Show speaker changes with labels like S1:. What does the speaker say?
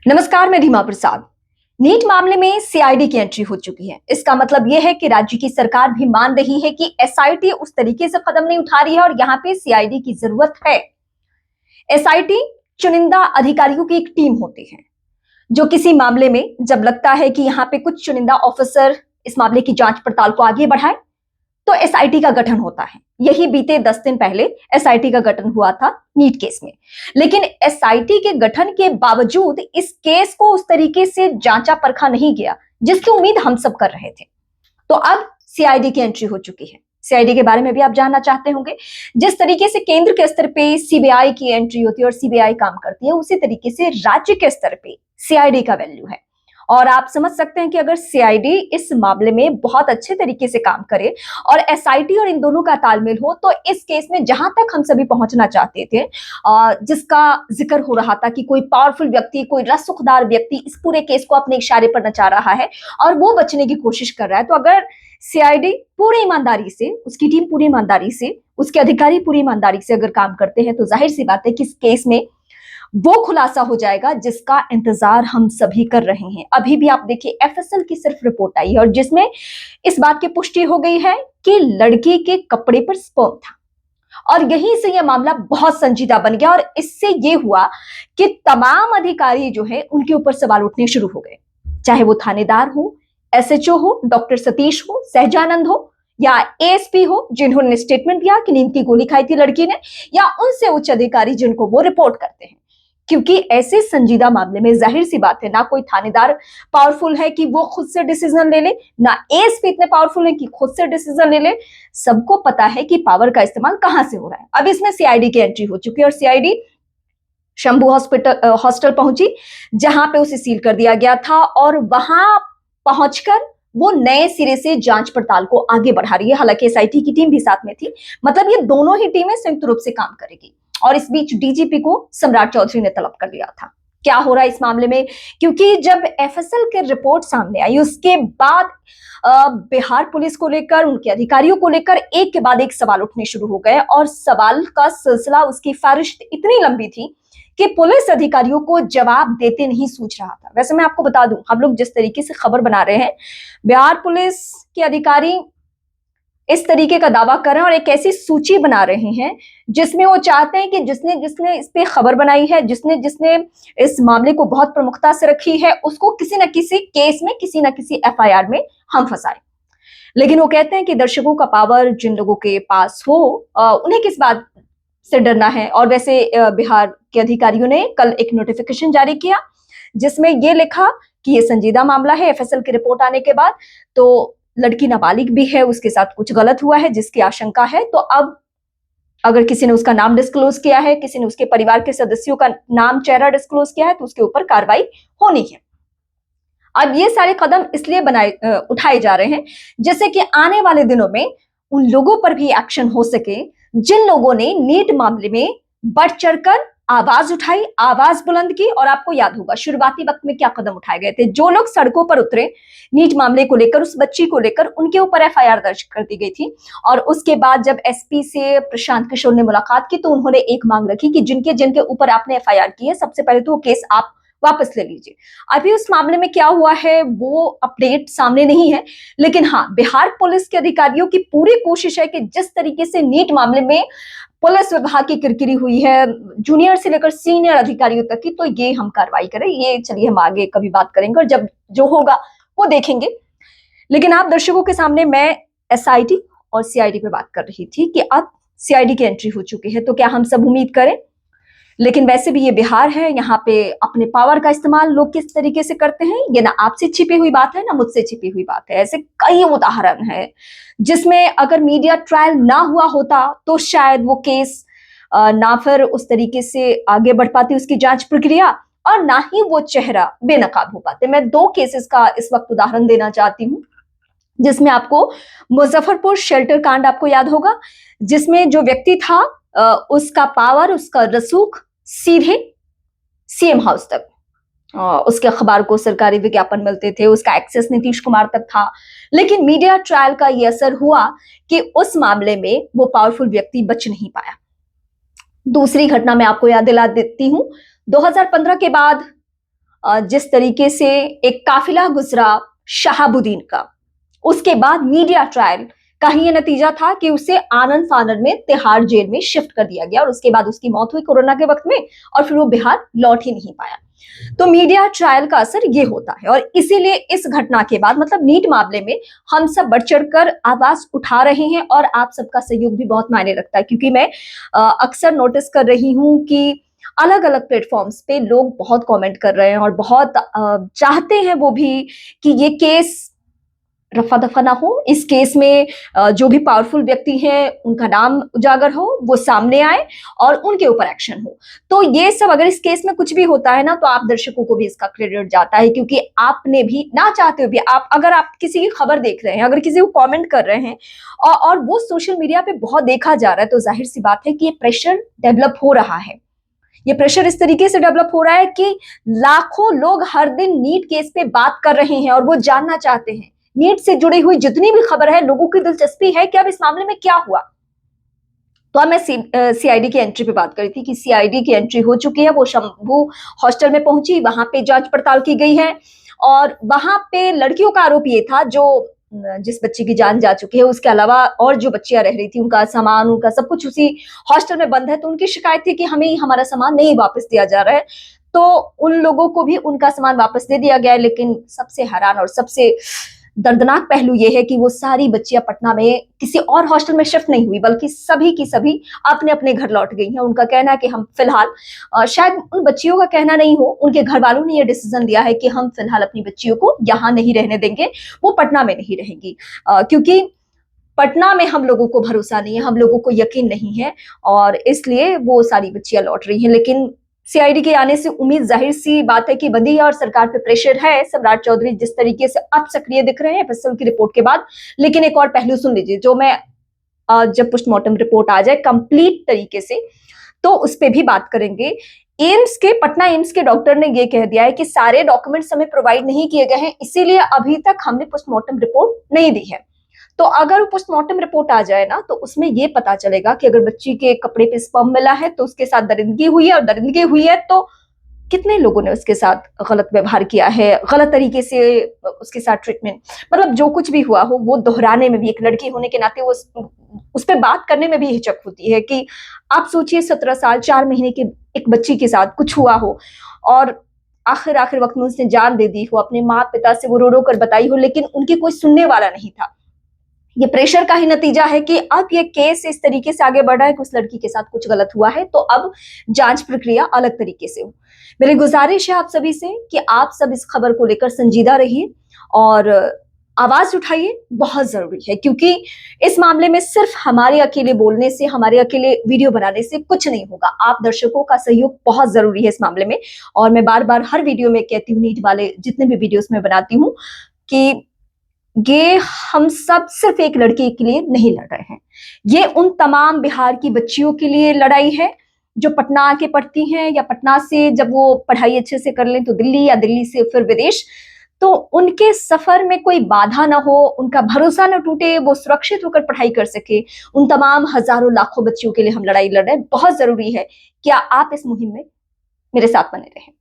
S1: नमस्कार, मैं रीमा प्रसाद। नीट मामले में सीआईडी की एंट्री हो चुकी है। इसका मतलब यह है कि राज्य की सरकार भी मान रही है कि एसआईटी उस तरीके से कदम नहीं उठा रही है और यहाँ पे सीआईडी की जरूरत है। एसआईटी चुनिंदा अधिकारियों की एक टीम होती है जो किसी मामले में जब लगता है कि यहाँ पे कुछ चुनिंदा ऑफिसर इस मामले की जांच पड़ताल को आगे बढ़ाए तो एसआईटी का गठन होता है। यही बीते 10 दिन पहले एसआईटी का गठन हुआ था नीट केस में। लेकिन एसआईटी के गठन के बावजूद इस केस को उस तरीके से जांचा परखा नहीं गया जिसकी उम्मीद हम सब कर रहे थे। तो अब सीआईडी की एंट्री हो चुकी है। सीआईडी के बारे में भी आप जानना चाहते होंगे। जिस तरीके से केंद्र के स्तर पे सीबीआई की एंट्री होती है और सीबीआई काम करती है, उसी तरीके से राज्य के स्तर पे सीआईडी का वैल्यू है। और आप समझ सकते हैं कि अगर सीआईडी इस मामले में बहुत अच्छे तरीके से काम करे और एसआईटी और इन दोनों का तालमेल हो तो इस केस में जहां तक हम सभी पहुंचना चाहते थे, जिसका जिक्र हो रहा था कि कोई पावरफुल व्यक्ति, कोई रसूखदार व्यक्ति इस पूरे केस को अपने इशारे पर नचा रहा है और वो बचने की कोशिश कर रहा है, तो अगर सीआईडी पूरी ईमानदारी से, उसकी टीम पूरी ईमानदारी से, उसके अधिकारी पूरी ईमानदारी से अगर काम करते हैं तो जाहिर सी बात है कि इस केस में वो खुलासा हो जाएगा जिसका इंतजार हम सभी कर रहे हैं। अभी भी आप देखिए, एफएसएल की सिर्फ रिपोर्ट आई है और जिसमें इस बात की पुष्टि हो गई है कि लड़के के कपड़े पर स्पर्म था और यहीं से यह मामला बहुत संजीदा बन गया और इससे यह हुआ कि तमाम अधिकारी जो है उनके ऊपर सवाल उठने शुरू हो गए, चाहे वो थानेदार हो, एसएचओ हो, डॉक्टर सतीश हो, सहजानंद हो या एएसपी हो जिन्होंने स्टेटमेंट दिया कि नींद की गोली खाई थी लड़की ने, या उनसे उच्च अधिकारी जिनको वो रिपोर्ट करते हैं। क्योंकि ऐसे संजीदा मामले में जाहिर सी बात है, ना कोई थानेदार पावरफुल है कि वो खुद से डिसीजन ले ले, ना एएसपी इतने पावरफुल है कि खुद से डिसीजन ले ले। सबको पता है कि पावर का इस्तेमाल कहां से हो रहा है। अब इसमें सीआईडी की एंट्री हो चुकी है और सीआईडी शंभू हॉस्टल पहुंची जहां पे उसे सील कर दिया गया था और वहां पहुंचकर वो नए सिरे से जांच पड़ताल को आगे बढ़ा रही है। हालांकि एसआईटी की टीम भी साथ में थी, मतलब ये दोनों ही टीमें संयुक्त रूप से काम करेगी। और इस बीच डीजीपी को सम्राट चौधरी ने तलब कर लिया था। क्या हो रहा है इस मामले में? क्योंकि जब एफएसएल की रिपोर्ट सामने आई उसके बाद बिहार पुलिस को लेकर, उनके अधिकारियों को लेकर एक के बाद एक सवाल उठने शुरू हो गए और सवाल का सिलसिला, उसकी फहरिस्त इतनी लंबी थी कि पुलिस अधिकारियों को जवाब देते नहीं सूझ रहा था। वैसे मैं आपको बता दूं, हम लोग जिस तरीके से खबर बना रहे हैं, बिहार पुलिस के अधिकारी इस तरीके का दावा कर रहे हैं और एक ऐसी सूची बना रहे हैं जिसमें वो चाहते हैं कि जिसने जिसने इस पे खबर बनाई है, जिसने जिसने इस मामले को बहुत प्रमुखता से रखी है, उसको किसी न किसी केस में, किसी न किसी एफआईआर में हम फंसाए। लेकिन वो कहते हैं कि दर्शकों का पावर जिन लोगों के पास हो, उन्हें किस बात से डरना है। और वैसे बिहार के अधिकारियों ने कल एक नोटिफिकेशन जारी किया जिसमें ये लिखा कि ये संजीदा मामला है। एफएसएल की रिपोर्ट आने के बाद तो लड़की नाबालिग भी है, उसके साथ कुछ गलत हुआ है जिसकी आशंका है, तो अब अगर किसी ने उसका नाम डिस्क्लोज किया है, किसी ने उसके परिवार के सदस्यों का नाम, चेहरा डिस्क्लोज किया है, तो उसके ऊपर कार्रवाई होनी है। अब ये सारे कदम इसलिए उठाए जा रहे हैं जिससे कि आने वाले दिनों में उन लोगों पर भी एक्शन हो सके जिन लोगों ने नीट मामले में बढ़ चढ़कर आवाज उठाई, आवाज बुलंद की। और आपको याद होगा शुरुआती वक्त में क्या कदम उठाए गए थे। जो लोग सड़कों पर उतरे नीट मामले को लेकर, उस बच्ची को लेकर, उनके ऊपर एफआईआर दर्ज कर दी गई थी। और उसके बाद जब एसपी से प्रशांत किशोर ने मुलाकात की तो उन्होंने एक मांग रखी कि जिनके जिनके ऊपर आपने एफआईआर की है, सबसे पहले तो वो केस आप वापस ले लीजिए। अभी उस मामले में क्या हुआ है वो अपडेट सामने नहीं है, लेकिन हाँ, बिहार पुलिस के अधिकारियों की पूरी कोशिश है कि जिस तरीके से नीट मामले में पुलिस विभाग की किरकिरी हुई है, जूनियर से लेकर सीनियर अधिकारियों तक की, तो ये हम कार्रवाई करें। ये चलिए हम आगे कभी बात करेंगे और जब जो होगा वो देखेंगे। लेकिन आप दर्शकों के सामने मैं एसआईटी और सीआईडी पे बात कर रही थी कि अब सीआईडी की एंट्री हो चुकी है, तो क्या हम सब उम्मीद करें? लेकिन वैसे भी ये बिहार है, यहाँ पे अपने पावर का इस्तेमाल लोग किस तरीके से करते हैं ये ना आपसे छिपी हुई बात है ना मुझसे छिपी हुई बात है। ऐसे कई उदाहरण है जिसमें अगर मीडिया ट्रायल ना हुआ होता तो शायद वो केस ना फिर उस तरीके से आगे बढ़ पाती उसकी जांच प्रक्रिया, और ना ही वो चेहरा बेनकाब हो पाते। मैं दो केसेस का इस वक्त उदाहरण देना चाहती हूँ जिसमें आपको मुजफ्फरपुर शेल्टर कांड आपको याद होगा, जिसमें जो व्यक्ति था उसका पावर, उसका रसूख सीधे सीएम हाउस तक, उसके अखबार को सरकारी विज्ञापन मिलते थे, उसका एक्सेस नीतीश कुमार तक था। लेकिन मीडिया ट्रायल का यह असर हुआ कि उस मामले में वो पावरफुल व्यक्ति बच नहीं पाया। दूसरी घटना मैं आपको याद दिला देती हूं, 2015 के बाद जिस तरीके से एक काफिला गुजरा शहाबुद्दीन का, उसके बाद मीडिया ट्रायल का ही ये नतीजा था कि उसे आनंद फानन में तिहाड़ जेल में शिफ्ट कर दिया गया और उसके बाद उसकी मौत हुई कोरोना के वक्त में और फिर वो बिहार लौट ही नहीं पाया। तो मीडिया ट्रायल का असर ये होता है और इसीलिए इस घटना के बाद मतलब नीट मामले में हम सब बढ़ चढ़कर आवाज उठा रहे हैं और आप सबका सहयोग भी बहुत मायने रखता है, क्योंकि मैं अक्सर नोटिस कर रही हूं कि अलग अलग प्लेटफॉर्म्स पे लोग बहुत कमेंट कर रहे हैं और बहुत चाहते हैं वो भी कि ये केस रफा दफा ना हो, इस केस में जो भी पावरफुल व्यक्ति हैं उनका नाम उजागर हो, वो सामने आए और उनके ऊपर एक्शन हो। तो ये सब अगर इस केस में कुछ भी होता है ना, तो आप दर्शकों को भी इसका क्रेडिट जाता है, क्योंकि आपने भी ना चाहते हुए भी अगर आप किसी की खबर देख रहे हैं, अगर किसी को कमेंट कर रहे हैं और वो सोशल मीडिया पे बहुत देखा जा रहा है, तो जाहिर सी बात है कि ये प्रेशर डेवलप हो रहा है। ये प्रेशर इस तरीके से डेवलप हो रहा है कि लाखों लोग हर दिन नीट केस पे बात कर रहे हैं और वो जानना चाहते हैं नीट से जुड़ी हुई जितनी भी खबर है, लोगों की दिलचस्पी है कि अब इस मामले में क्या हुआ। तो अब मैं सीआईडी की एंट्री पे बात करी थी कि सीआईडी की एंट्री हो चुकी है, वो शंभू हॉस्टल में पहुंची, वहां पे जांच पड़ताल की गई है और वहां पे लड़कियों का आरोप ये था, जो जिस बच्ची की जान जा चुकी है उसके अलावा और जो बच्चियां रह रही थी उनका सामान, उनका सब कुछ उसी हॉस्टल में बंद है, तो उनकी शिकायत थी कि हमें हमारा सामान नहीं वापस दिया जा रहा है। तो उन लोगों को भी उनका सामान वापस दे दिया गया है, लेकिन सबसे हैरान और सबसे दर्दनाक पहलू ये है कि वो सारी बच्चियां पटना में किसी और हॉस्टल में शिफ्ट नहीं हुई, बल्कि सभी की सभी अपने अपने घर लौट गई हैं। उनका कहना है कि हम फिलहाल, शायद उन बच्चियों का कहना नहीं हो, उनके घर वालों ने यह डिसीजन लिया है कि हम फिलहाल अपनी बच्चियों को यहाँ नहीं रहने देंगे, वो पटना में नहीं रहेंगी, क्योंकि पटना में हम लोगों को भरोसा नहीं है, हम लोगों को यकीन नहीं है और इसलिए वो सारी बच्चियां लौट रही हैं। लेकिन सीआईडी के आने से उम्मीद जाहिर सी बात है कि बंदी है और सरकार पे प्रेशर है। सम्राट चौधरी जिस तरीके से अब सक्रिय दिख रहे हैं एफएसएल की रिपोर्ट के बाद, लेकिन एक और पहलू सुन लीजिए, जो मैं जब पोस्टमार्टम रिपोर्ट आ जाए कंप्लीट तरीके से तो उस पर भी बात करेंगे। पटना एम्स के डॉक्टर ने यह कह दिया है कि सारे डॉक्यूमेंट्स हमें प्रोवाइड नहीं किए गए हैं, इसीलिए अभी तक हमने पोस्टमार्टम रिपोर्ट नहीं दी है। तो अगर पोस्टमार्टम रिपोर्ट आ जाए ना, तो उसमें यह पता चलेगा कि अगर बच्ची के कपड़े पे स्पर्म मिला है तो उसके साथ दरिंदगी हुई है, और दरिंदगी हुई है तो कितने लोगों ने उसके साथ गलत व्यवहार किया है, गलत तरीके से उसके साथ ट्रीटमेंट, मतलब जो कुछ भी हुआ हो वो दोहराने में भी एक लड़की होने के नाते वो उस पर बात करने में भी हिचक होती है। कि आप सोचिए 17 साल 4 महीने की एक बच्ची के साथ कुछ हुआ हो और आखिर वक्त में उसने जान दे दी हो, अपने माँ पिता से वो रो रो कर बताई हो, लेकिन उनकी कोई सुनने वाला नहीं था। ये प्रेशर का ही नतीजा है कि अब ये केस इस तरीके से आगे बढ़ रहा है कि उस लड़की के साथ कुछ गलत हुआ है, तो अब जांच प्रक्रिया अलग तरीके से हो। मेरी गुजारिश है आप सभी से कि आप सब इस खबर को लेकर संजीदा रहिए और आवाज उठाइए, बहुत जरूरी है, क्योंकि इस मामले में सिर्फ हमारे अकेले बोलने से, हमारे अकेले वीडियो बनाने से कुछ नहीं होगा। आप दर्शकों का सहयोग बहुत जरूरी है इस मामले में। और मैं बार बार हर वीडियो में कहती हूँ, नीट वाले जितने भी वीडियोस में बनाती हूँ, कि ये हम सब सिर्फ एक लड़की के लिए नहीं लड़ रहे हैं, ये उन तमाम बिहार की बच्चियों के लिए लड़ाई है जो पटना आके पढ़ती हैं, या पटना से जब वो पढ़ाई अच्छे से कर लें तो दिल्ली, या दिल्ली से फिर विदेश, तो उनके सफर में कोई बाधा ना हो, उनका भरोसा न टूटे, वो सुरक्षित होकर पढ़ाई कर सके। उन तमाम हजारों लाखों बच्चियों के लिए हम लड़ाई लड़ रहे हैं। बहुत जरूरी है कि आप इस मुहिम में मेरे साथ बने रहें।